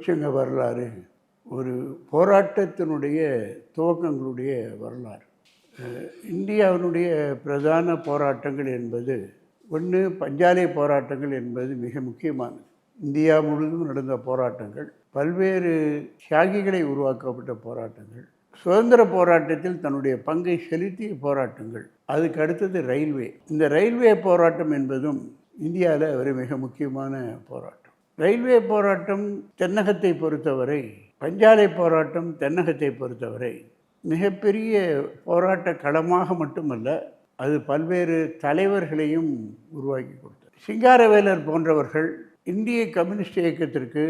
தொழிற்சங்க வரலாறு ஒரு போராட்டத்தினுடைய துவக்கங்களுடைய வரலாறு. இந்தியாவினுடைய பிரதான போராட்டங்கள் என்பது ஒன்று பஞ்சாலை போராட்டங்கள் என்பது மிக முக்கியமானது. இந்தியா முழுவதும் நடந்த போராட்டங்கள், பல்வேறு தியாகிகளை உருவாக்கப்பட்ட போராட்டங்கள், சுதந்திர போராட்டத்தில் தன்னுடைய பங்கை செலுத்திய போராட்டங்கள். அதுக்கு அடுத்தது ரயில்வே. இந்த ரயில்வே போராட்டம் என்பதும் இந்தியாவில் ஒரு மிக முக்கியமான போராட்டம். ரயில்வே போராட்டம் தென்னகத்தை பொறுத்தவரை, பஞ்சாலை போராட்டம் தென்னகத்தை பொறுத்தவரை மிகப்பெரிய போராட்ட களமாக மட்டுமல்ல, அது பல்வேறு தலைவர்களையும் உருவாக்கி கொடுத்தது. சிங்காரவேலர் போன்றவர்கள் இந்திய கம்யூனிஸ்ட் இயக்கத்திற்கு,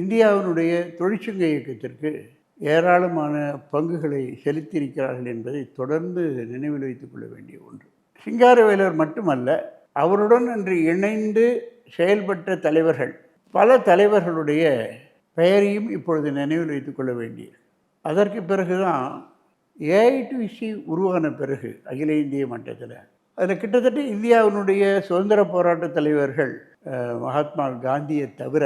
இந்தியாவினுடைய தொழிற்சங்க இயக்கத்திற்கு ஏராளமான பங்குகளை செலுத்தியிருக்கிறார்கள் என்பதை தொடர்ந்து நினைவில் வைத்துக் கொள்ள வேண்டிய ஒன்று. சிங்காரவேலர் மட்டுமல்ல, அவருடன் அன்று இணைந்து செயல்பட்ட தலைவர்கள், பல தலைவர்களுடைய பெயரையும் இப்பொழுது நினைவில் வைத்துக் கொள்ள வேண்டியது. அதற்கு பிறகுதான் ஏஐடிசி உருவான பிறகு அகில இந்திய மட்டத்தில் அதில் கிட்டத்தட்ட இந்தியாவினுடைய சுதந்திர போராட்ட தலைவர்கள் மகாத்மா காந்தியை தவிர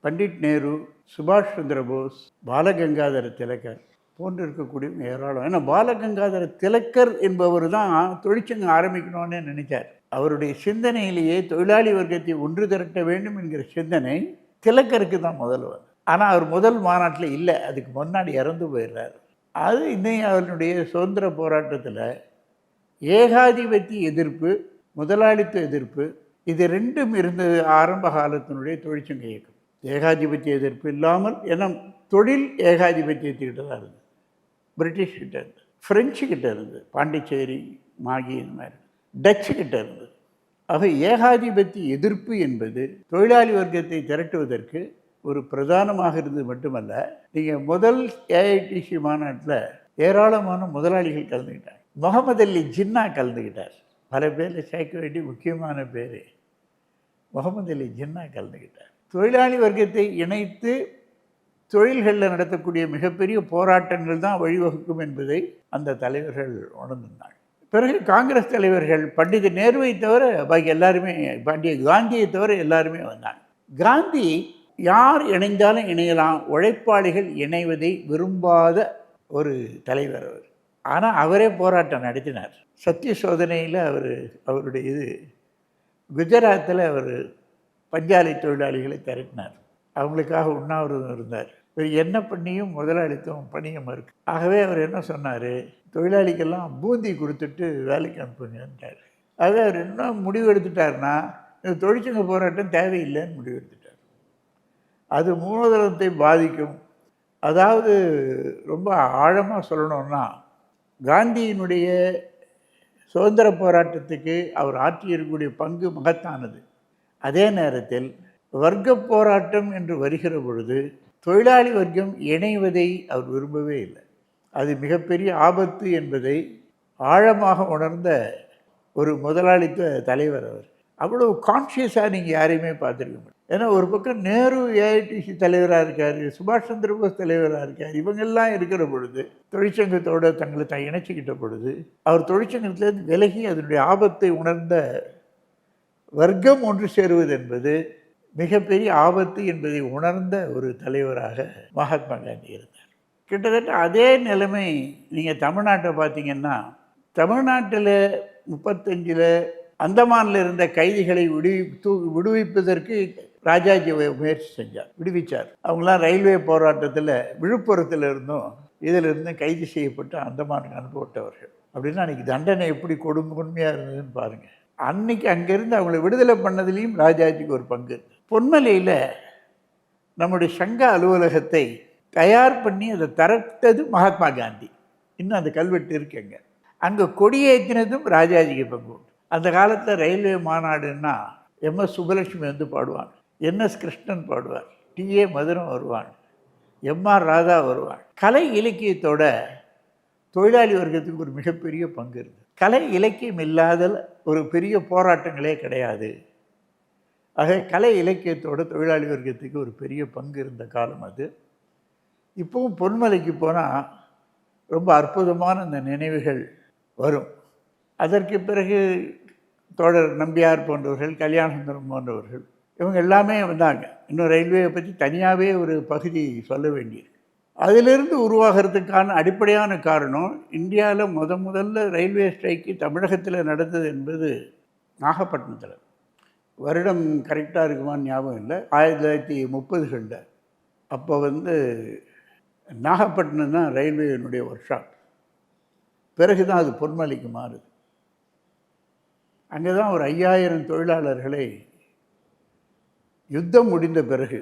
பண்டிட் நேரு, சுபாஷ் சந்திர போஸ், பாலகங்காதர திலகர் போன்று இருக்கக்கூடிய ஏராளம். ஏன்னா பாலகங்காதர திலகர் என்பவர் தான் தொழிற்சங்கம் ஆரம்பிக்கணும்னு நினைச்சார். அவருடைய சிந்தனையிலேயே தொழிலாளி வர்க்கத்தை ஒன்று திரட்ட வேண்டும் என்கிற சிந்தனை திலகருக்கு தான் முதல்ல வந்து. ஆனால் அவர் முதல் மாநாட்டில் இல்லை, அதுக்கு முன்னாடி இறந்து போயிடுறார். அது இந்தியாவினுடைய சுதந்திர போராட்டத்தில் ஏகாதிபத்திய எதிர்ப்பு, முதலாளித்துவ எதிர்ப்பு, இது ரெண்டும் இருந்தது ஆரம்ப காலத்தினுடைய தொழிற்சங்க இயக்கம். ஏகாதிபத்திய எதிர்ப்பு இல்லாமல், ஏன்னா தொழில் ஏகாதிபத்தியத்துக்கிட்ட தான் இருந்தது, பிரிட்டிஷ்கிட்ட இருந்தது, ஃப்ரெஞ்சுக்கிட்ட இருந்தது, பாண்டிச்சேரி, மாகி, இந்த மாதிரி டச்சுக்கிட்ட இருந்தது. ஆக ஏகாதிபத்திய எதிர்ப்பு என்பது தொழிலாளி வர்க்கத்தை திரட்டுவதற்கு ஒரு பிரதானமாக இருந்தது மட்டுமல்ல, நீங்கள் முதல் ஏஐடிசி மாநாட்டில் ஏராளமான முதலாளிகள் கலந்துக்கிட்டாங்க. முகமது அலி ஜின்னா கலந்துக்கிட்டார். பல பேரில் சேர்க்க வேண்டிய முக்கியமான பேர் முகமது அலி ஜின்னா கலந்துக்கிட்டார். தொழிலாளி வர்க்கத்தை இணைத்து தொழில்களில் நடத்தக்கூடிய மிகப்பெரிய போராட்டங்கள் தான் வழிவகுக்கும் என்பதை அந்த தலைவர்கள் உணர்ந்திருந்தாங்க. பிறகு காங்கிரஸ் தலைவர்கள் பண்டித நேருவை தவிர பாக்கி எல்லாருமே, காந்தியை தவிர எல்லாருமே வந்தாங்க. காந்தி யார் இணைந்தாலும் இணையலாம், உழைப்பாளிகள் இணைவதை விரும்பாத ஒரு தலைவர் அவர். ஆனால் அவரே போராட்டம் நடத்தினார். சத்திய சோதனையில் அவருடைய குஜராத்தில் அவர் பஞ்சாலை தொழிலாளிகளை திரட்டினார். அவங்களுக்காக உண்ணாவிரதம் இருந்தார். இவர் என்ன பண்ணியும் முதலாளித்துவம் பணியை மறுக்கு. ஆகவே அவர் என்ன சொன்னார், தொழிலாளிக்கெல்லாம் பூந்தி கொடுத்துட்டு வேலைக்கு அனுப்புங்கன்றார். ஆகவே அவர் என்ன முடிவு எடுத்துட்டார்னா, இந்த தொழிற்சங்க போராட்டம் தேவையில்லைன்னு முடிவு எடுத்துட்டார். அது மூலதனத்தை பாதிக்கும். அதாவது ரொம்ப ஆழமாக சொல்லணும்னா, காந்தியினுடைய சுதந்திர போராட்டத்துக்கு அவர் ஆற்றியிருக்கக்கூடிய பங்கு மகத்தானது. அதே நேரத்தில் வர்க்க போராட்டம் என்று வருகிற பொழுது தொழிலாளி வர்க்கம் இணைவதை அவர் விரும்பவே இல்லை. அது மிகப்பெரிய ஆபத்து என்பதை ஆழமாக உணர்ந்த ஒரு முதலாளித்துவ தலைவர் அவர். அவ்வளோ கான்ஷியஸாக நீங்கள் யாரையுமே பார்த்துருக்க முடியும். ஏன்னா ஒரு பக்கம் நேரு ஏஐடிசி தலைவராக இருக்கார், சுபாஷ் சந்திர போஸ் தலைவராக இருக்கார். இவங்கெல்லாம் இருக்கிற பொழுது, தொழிற்சங்கத்தோடு தங்களை இணைச்சிக்கிட்ட பொழுது, அவர் தொழிற்சங்கத்திலேருந்து விலகி அதனுடைய ஆபத்தை உணர்ந்த வர்க்கம் ஒன்று சேருவது என்பது மிகப்பெரிய ஆபத்து என்பதை உணர்ந்த ஒரு தலைவராக மகாத்மா காந்தி இருந்தார். கிட்டத்தட்ட அதே நிலைமை நீங்கள் தமிழ்நாட்டை பார்த்தீங்கன்னா, தமிழ்நாட்டில் 35 அந்தமானில் இருந்த கைதிகளை விடுவிப்பதற்கு ராஜாஜி முயற்சி செஞ்சார், விடுவிச்சார். அவங்களாம் ரயில்வே போராட்டத்தில் விழுப்புரத்தில் இருந்தும் இதிலிருந்து கைது செய்யப்பட்டு அந்தமானுக்கு அனுப்பப்பட்டவர்கள். அப்படின்னா அன்றைக்கி தண்டனை எப்படி கொடுமையாக இருந்ததுன்னு பாருங்கள். அன்னைக்கு அங்கேருந்து அவங்களை விடுதலை பண்ணதுலேயும் ராஜாஜிக்கு ஒரு பங்கு. பொன்மலையில் நம்முடைய சங்க அலுவலகத்தை தயார் பண்ணி அதை தரட்டது மகாத்மா காந்தி. இன்னும் அந்த கல்வெட்டு இருக்குங்க. அங்கே கொடியேற்றினதும் ராஜாஜிக்கு பங்கு உண்டு. அந்த காலத்தில் ரயில்வே மாநாடுன்னா எம்எஸ் சுப்பலட்சுமி வந்து பாடுவாங்க, என்எஸ் கிருஷ்ணன் பாடுவார், டிஏ மதுரம் வருவாங்க, எம்ஆர் ராதா வருவாங்க. கலை இலக்கியத்தோட தொழிலாளி வர்க்கத்துக்கு ஒரு மிகப்பெரிய பங்கு இருக்குது. கலை இலக்கியம் இல்லாத ஒரு பெரிய போராட்டங்களே கிடையாது. ஆக கலை இலக்கியத்தோட தொழிலாளி வர்க்கத்துக்கு ஒரு பெரிய பங்கு இருந்த காலம் அது. இப்போவும் பொன்மலைக்கு போனால் ரொம்ப அற்புதமான அந்த நினைவுகள் வரும். அதற்கு பிறகு தோழர் நம்பியார் போன்றவர்கள், கல்யாணசுந்தரம் போன்றவர்கள் இவங்க எல்லாமே வந்தாங்க. இன்னும் ரயில்வேயை பற்றி தனியாகவே ஒரு பகுதி சொல்ல வேண்டியிருக்கு. அதிலிருந்து உருவாகிறதுக்கான அடிப்படையான காரணம், இந்தியாவில் முதல்ல ரயில்வே ஸ்ட்ரைக்கு தமிழகத்தில் நடந்தது என்பது நாகப்பட்டினத்தில். வருடம் கரெக்டாக இருக்குமான்னு ஞாபகம் இல்லை. 1930களில். அப்போ நாகப்பட்டினம் தான் ரயில்வேயினுடைய ஒர்க் ஷாப். பிறகு தான் அது பொன்மலைக்கு மாறுது. அங்கே தான் ஒரு 5000 தொழிலாளர்களை யுத்தம் முடிந்த பிறகு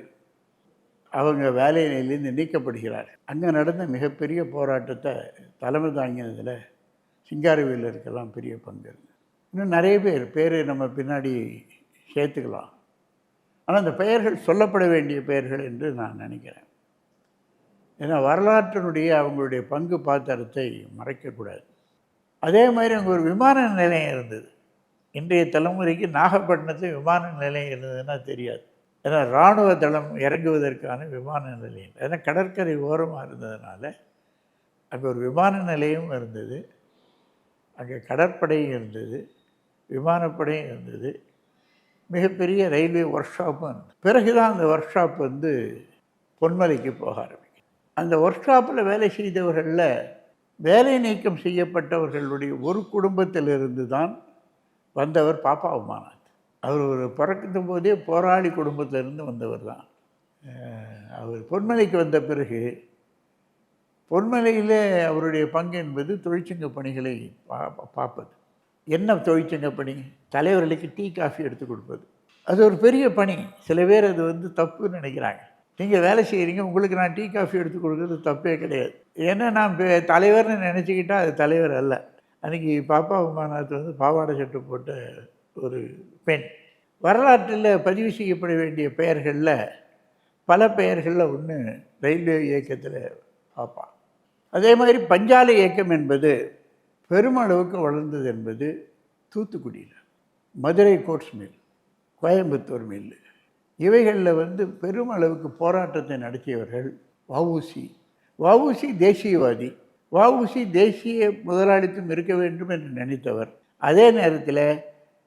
அவங்க வேலையிலேருந்து நீக்கப்படுகிறார். அங்கே நடந்த மிகப்பெரிய போராட்டத்தை தலைமை தாங்கினதில் சிங்காரவேலருக்கெல்லாம் பெரிய பங்கு இருக்குது. இன்னும் நிறைய பேர் நம்ம பின்னாடி சேர்த்துக்கலாம். ஆனால் அந்த பெயர்கள் சொல்லப்பட வேண்டிய பெயர்கள் என்று நான் நினைக்கிறேன். ஏன்னா வரலாற்றினுடைய அவங்களுடைய பங்கு பாத்திரத்தை மறைக்கக்கூடாது. அதே மாதிரி அங்கே ஒரு விமான நிலையம் இருந்தது. இன்றைய தலைமுறைக்கு நாகப்பட்டினத்தில் விமான நிலையம் இருந்ததுன்னா தெரியாது. ஏன்னா இராணுவ தளம் இறங்குவதற்கான விமான நிலையம், ஏன்னா கடற்கரை ஓரமாக இருந்ததுனால அங்கே ஒரு விமான நிலையம் இருந்தது, அங்கே கடற்படையும் இருந்தது, விமானப்படையும் இருந்தது, மிகப்பெரிய ரயில்வே ஒர்க் ஷாப்பும் இருந்தது. பிறகு தான் அந்த ஒர்க் ஷாப் பொன்மலைக்கு போக ஆரம்பிக்கும். அந்த ஒர்க் ஷாப்பில் வேலை செய்தவர்களில் வேலை நீக்கம் செய்யப்பட்டவர்களுடைய ஒரு குடும்பத்திலிருந்து தான் வந்தவர் பாப்பா உமாநாத். அவர் ஒரு பிறக்கும் போதே போராளி குடும்பத்திலிருந்து வந்தவர் தான். அவர் பொன்மலைக்கு வந்த பிறகு பொன்மலையில் அவருடைய பங்கு என்பது தொழிற்சங்க பணிகளை பார்ப்பது. என்ன தொழிற்சங்க பணி? தலைவர்களுக்கு டீ காஃபி எடுத்து கொடுப்பது. அது ஒரு பெரிய பணி. சில பேர் அது தப்புன்னு நினைக்கிறாங்க. நீங்கள் வேலை செய்கிறீங்க, உங்களுக்கு நான் டீ காஃபி எடுத்து கொடுக்குறது தப்பே கிடையாது. ஏன்னா நான் தலைவர்னு நினச்சிக்கிட்டால் அது தலைவர் அல்ல. அன்றைக்கி பாப்பா உமாநாத் பாவாடை சட்டை போட்ட ஒரு பெண். வரலாற்றில் பதிவு செய்யப்பட வேண்டிய பெயர்களில் பல பெயர்களில் ஒன்று ரயில்வே இயக்கத்தில் பாப்பா. அதே மாதிரி பஞ்சாலை இயக்கம் என்பது பெருமளவுக்கு வளர்ந்தது என்பது தூத்துக்குடியில். Madurai Coats mill, Coimbatore mill, இவைகளில் பெருமளவுக்கு போராட்டத்தை நடத்தியவர்கள் வஉசி. வஉசி தேசியவாதி. வஉசி தேசிய முதலாளித்துவம் இருக்க வேண்டும் என்று நினைத்தவர். அதே நேரத்தில்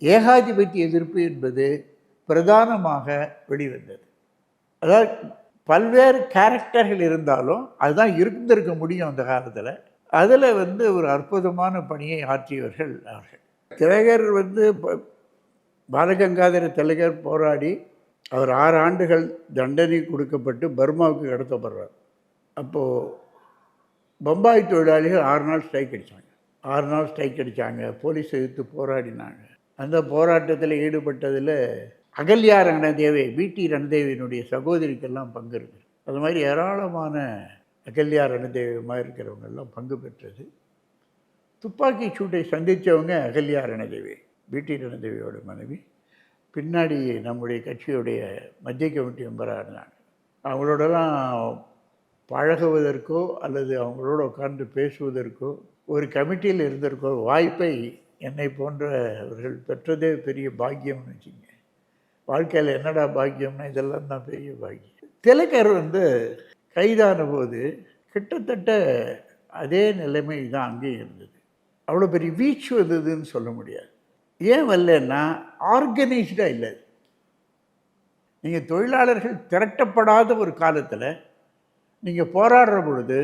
ஏகாதிபத்திய எதிர்ப்பு என்பது பிரதானமாக வெளிவந்தது. அதாவது பல்வேறு கேரக்டர்கள் இருந்தாலும் அதுதான் இருந்திருக்க முடியும் அந்த காலத்தில். அதில் ஒரு அற்புதமான பணியை ஆற்றியவர்கள் அவர்கள். திலகர் பாலகங்காதர திலகர் போராடி அவர் 6 ஆண்டுகள் தண்டனை கொடுக்கப்பட்டு பர்மாவுக்கு கடத்தப்படுறார். அப்போது பம்பாய் தொழிலாளிகள் 6 நாள் ஸ்ட்ரைக் அடித்தாங்க. 6 நாள் ஸ்ட்ரைக் அடித்தாங்க. போலீஸ் எதிர்த்து போராடினாங்க. அந்த போராட்டத்தில் ஈடுபட்டதில் அகல்யா ரணதேவி, பிடி ரணதேவியினுடைய சகோதரிக்கெல்லாம் பங்கு இருக்குது. அது மாதிரி ஏராளமான அகல்யா ரணதேவி மாதிரி இருக்கிறவங்கெல்லாம் பங்கு பெற்றது. துப்பாக்கி சூட்டை சந்தித்தவங்க அகல்யா ரணதேவி, பிடி ரணதேவியோட மனைவி. பின்னாடி நம்முடைய கட்சியுடைய மத்திய கமிட்டி மெம்பராக இருந்தாங்க. அவங்களோடலாம் பழகுவதற்கோ அல்லது அவங்களோட உட்கார்ந்து பேசுவதற்கோ ஒரு கமிட்டியில் இருந்திருக்கோ வாய்ப்பை என்னை போன்றவர்கள் பெற்றதே பெரிய பாக்கியம்னு வச்சுங்க. வாழ்க்கையில் என்னடா பாக்கியம்னா இதெல்லாம் தான் பெரிய பாக்கியம். திலகர் கைதான போது கிட்டத்தட்ட அதே நிலைமை தான் அங்கேயும் இருந்தது. அவ்வளோ பெரிய வீச்சு வந்ததுன்னு சொல்ல முடியாது. ஏன் வரலன்னா ஆர்கனைஸ்டாக இல்லை. நீங்கள் தொழிலாளர்கள் திரட்டப்படாத ஒரு காலத்தில் நீங்கள் போராடுற பொழுது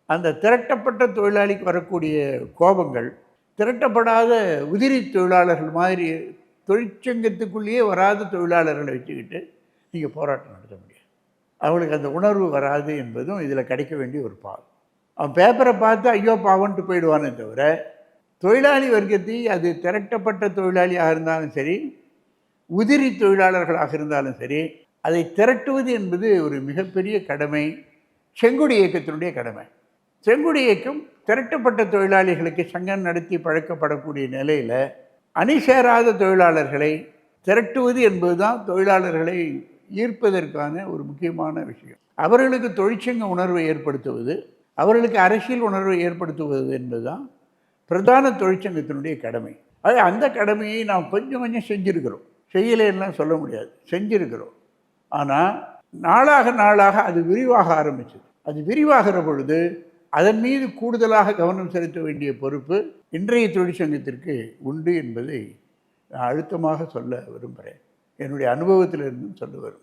அந்த திரட்டப்பட்ட தொழிலாளிக்கு வரக்கூடிய கோபங்கள் திரட்டப்படாத உதிரி தொழிலாளர்கள் மாதிரி தொழிற்சங்கத்துக்குள்ளேயே வராத தொழிலாளர்களை வச்சுக்கிட்டு நீங்கள் போராட்டம் நடத்த முடியாது. அவங்களுக்கு அந்த உணர்வு வராது என்பதும் இதில் கிடைக்க வேண்டிய ஒரு பாவம். அவன் பேப்பரை பார்த்து ஐயோ பாவன்ட்டு போயிடுவானே தவிர தொழிலாளி வர்க்கத்தை அது திரட்டப்பட்ட தொழிலாளியாக இருந்தாலும் சரி, உதிரி தொழிலாளர்களாக இருந்தாலும் சரி, அதை திரட்டுவது என்பது ஒரு மிகப்பெரிய கடமை. செங்கொடி இயக்கத்தினுடைய கடமை. செங்கொடி இயக்கம் திரட்டப்பட்ட தொழிலாளிகளுக்கு சங்கம் நடத்தி பழக்கப்படக்கூடிய நிலையில் அணி சேராத தொழிலாளர்களை திரட்டுவது என்பது தான் தொழிலாளர்களை ஈர்ப்பதற்கான ஒரு முக்கியமான விஷயம். அவர்களுக்கு தொழிற்சங்க உணர்வை ஏற்படுத்துவது, அவர்களுக்கு அரசியல் உணர்வை ஏற்படுத்துவது என்பதுதான் பிரதான தொழிற்சங்கத்தினுடைய கடமை. அது அந்த கடமையை நாம் கொஞ்சம் கொஞ்சம் செஞ்சுருக்கிறோம். செய்யலைன்னா சொல்ல முடியாது, செஞ்சுருக்கிறோம். ஆனால் நாளாக அது விரிவாக ஆரம்பிச்சது. அது விரிவாகிற பொழுது அதன் மீது கூடுதலாக கவனம் செலுத்த வேண்டிய பொறுப்பு இன்றைய தொழிற்சங்கத்திற்கு உண்டு என்பதை நான் அழுத்தமாக சொல்ல விரும்புகிறேன். என்னுடைய அனுபவத்திலிருந்தும் சொல்ல வரும்.